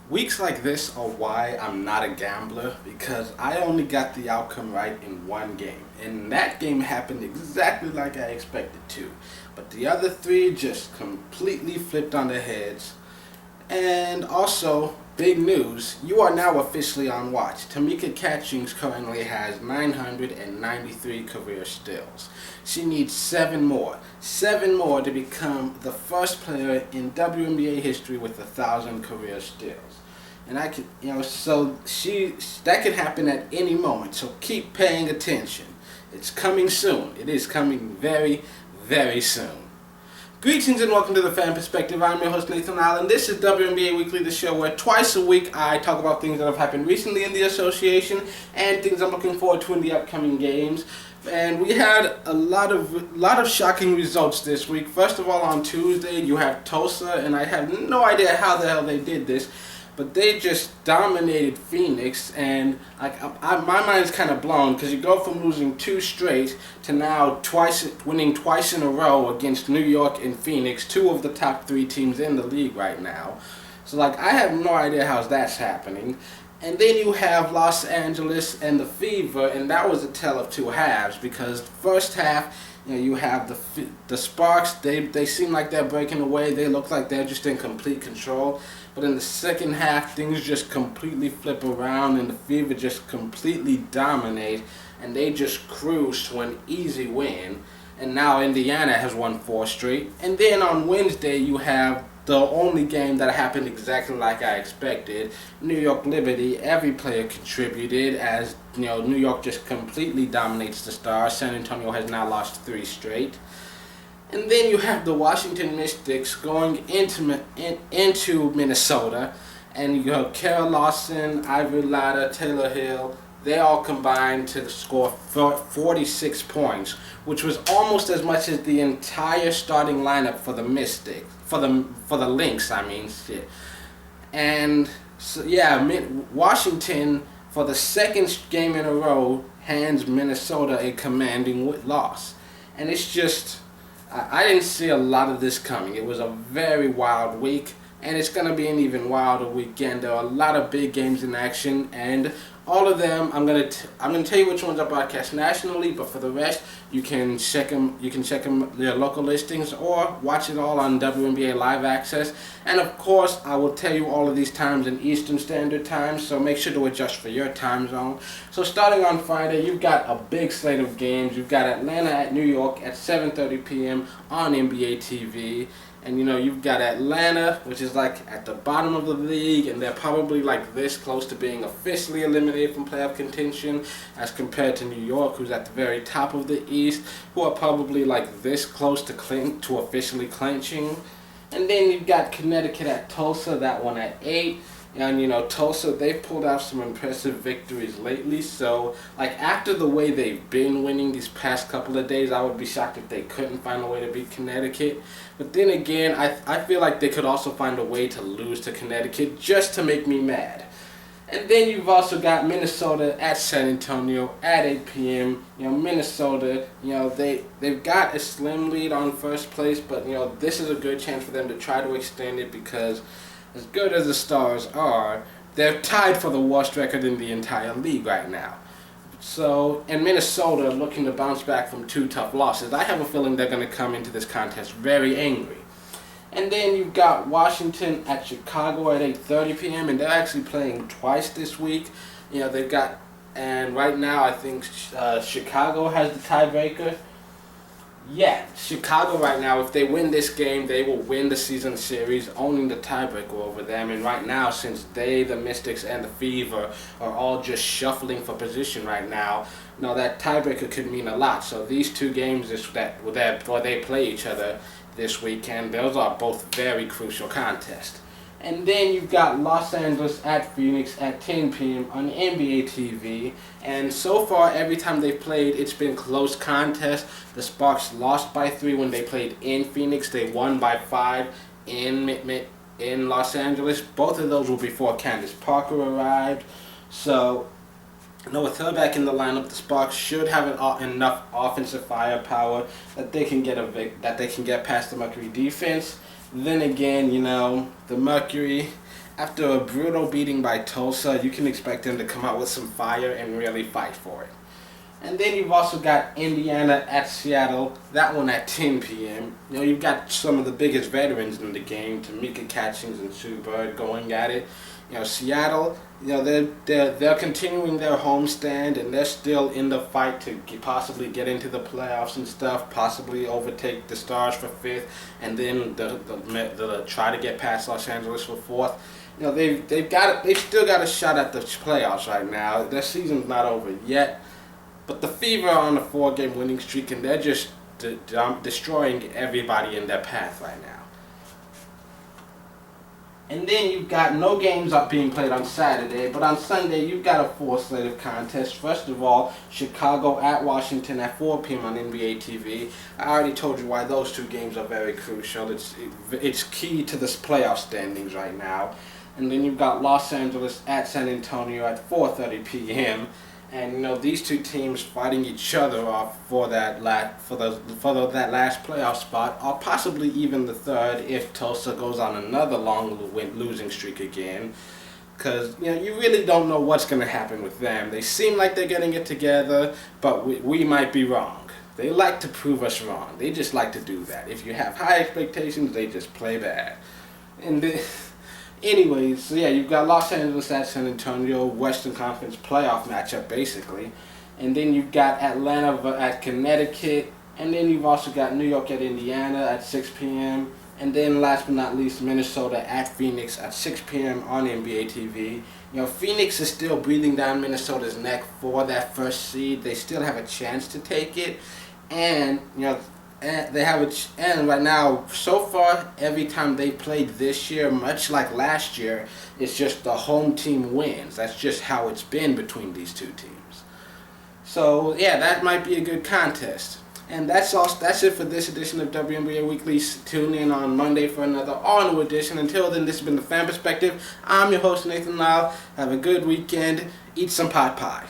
Weeks like this are why I'm not a gambler, because I only got the outcome right in one game. And that game happened exactly like I expected to. But the other three just completely flipped on their heads. And also, big news, you are now officially on watch. Tamika Catchings currently has 993 career steals. She needs 7 more. 7 more to become the first player in WNBA history with 1,000 career steals. And I could, so that could happen at any moment. So keep paying attention. It's coming soon. It is coming very, very soon. Greetings and welcome to the Fan Perspective. I'm your host Nathan Allen. This is WNBA Weekly, the show where twice a week I talk about things that have happened recently in the association and things I'm looking forward to in the upcoming games. And we had a lot of shocking results this week. First of all, on Tuesday you have Tulsa, and I have no idea how the hell they did this, but they just dominated Phoenix, and my mind's kind of blown because you go from losing 2 straight to now winning twice in a row against New York and Phoenix, 2 of the top 3 teams in the league right now. So I have no idea how that's happening. And then you have Los Angeles and the Fever, and that was a tale of 2 halves, because first half, you have the Sparks. They seem like they're breaking away. They look like they're just in complete control. But in the second half, things just completely flip around, and the Fever just completely dominate, and they just cruise to an easy win. And now Indiana has won 4 straight. And then on Wednesday, you have the only game that happened exactly like I expected. New York Liberty, every player contributed, as New York just completely dominates the Stars. San Antonio has now lost 3 straight. And then you have the Washington Mystics going into Minnesota, and you have Kara Lawson, Latta, Taylor Hill. They all combined to score 46 points, which was almost as much as the entire starting lineup for the Mystics, for the Lynx. And so, Washington, for the second game in a row, hands Minnesota a commanding loss, and it's just. I didn't see a lot of this coming. It was a very wild week, and it's going to be an even wilder weekend. There are a lot of big games in action, and all of them, I'm gonna tell you which ones are broadcast nationally, but for the rest, you can check them. You can check them their local listings or watch it all on WNBA Live Access. And of course, I will tell you all of these times in Eastern Standard Time, so make sure to adjust for your time zone. So starting on Friday, you've got a big slate of games. You've got Atlanta at New York at 7:30 p.m. on NBA TV. And you've got Atlanta, which is at the bottom of the league, and they're probably this close to being officially eliminated from playoff contention, as compared to New York, who's at the very top of the East, who are probably this close to officially clinching. And then you've got Connecticut at Tulsa, that one at 8. And Tulsa, they've pulled out some impressive victories lately, so after the way they've been winning these past couple of days, I would be shocked if they couldn't find a way to beat Connecticut. But then again, I feel like they could also find a way to lose to Connecticut just to make me mad. And then you've also got Minnesota at San Antonio at 8 p.m. Minnesota, they've got a slim lead on first place, but this is a good chance for them to try to extend it, because as good as the Stars are, they're tied for the worst record in the entire league right now. So, and Minnesota looking to bounce back from 2 tough losses. I have a feeling they're going to come into this contest very angry. And then you've got Washington at Chicago at 8:30 p.m. and they're actually playing twice this week. And right now I think Chicago has the tiebreaker. Yeah, Chicago right now, if they win this game, they will win the season series, owning the tiebreaker over them. And right now, since the Mystics, and the Fever are all just shuffling for position right now, that tiebreaker could mean a lot. So these 2 games where they play each other this weekend, those are both very crucial contests. And then you've got Los Angeles at Phoenix at 10 p.m. on NBA TV. And so far, every time they've played, it's been close contest. The Sparks lost by 3 when they played in Phoenix. They won by 5 in Los Angeles. Both of those were before Candace Parker arrived. So, with her back in the lineup, the Sparks should have enough offensive firepower that they can get past the Mercury defense. Then again, the Mercury, After a brutal beating by Tulsa, you can expect them to come out with some fire and really fight for it. And then you've also got Indiana at Seattle, that one at 10 p.m. You've got some of the biggest veterans in the game, Tamika Catchings and Sue Bird going at it. Seattle, they're continuing their homestand and they're still in the fight to possibly get into the playoffs and stuff, possibly overtake the Stars for 5th, and then the try to get past Los Angeles for 4th. They've still got a shot at the playoffs right now. Their season's not over yet, but the Fever are on a 4-game winning streak and they're just destroying everybody in their path right now. And then you've got no games up being played on Saturday, but on Sunday you've got a full slate of contests. First of all, Chicago at Washington at 4 p.m. on NBA TV. I already told you why those two games are very crucial. It's key to this playoff standings right now. And then you've got Los Angeles at San Antonio at 4:30 p.m. And these two teams fighting each other off for that last playoff spot, or possibly even the third if Tulsa goes on another long losing streak again. Because you really don't know what's going to happen with them. They seem like they're getting it together, but we might be wrong. They like to prove us wrong. They just like to do that. If you have high expectations, they just play bad. Anyways, so you've got Los Angeles at San Antonio, Western Conference playoff matchup basically. And then you've got Atlanta at Connecticut. And then you've also got New York at Indiana at 6 p.m. And then last but not least, Minnesota at Phoenix at 6 p.m. on NBA TV. Phoenix is still breathing down Minnesota's neck for that first seed. They still have a chance to take it. And, and they have and right now, so far, every time they played this year, much like last year, it's just the home team wins. That's just how it's been between these two teams. So that might be a good contest. And that's it for this edition of WNBA Weekly. Tune in on Monday for another all-new edition. Until then, this has been the Fan Perspective. I'm your host, Nathan Lyle. Have a good weekend. Eat some pot pie.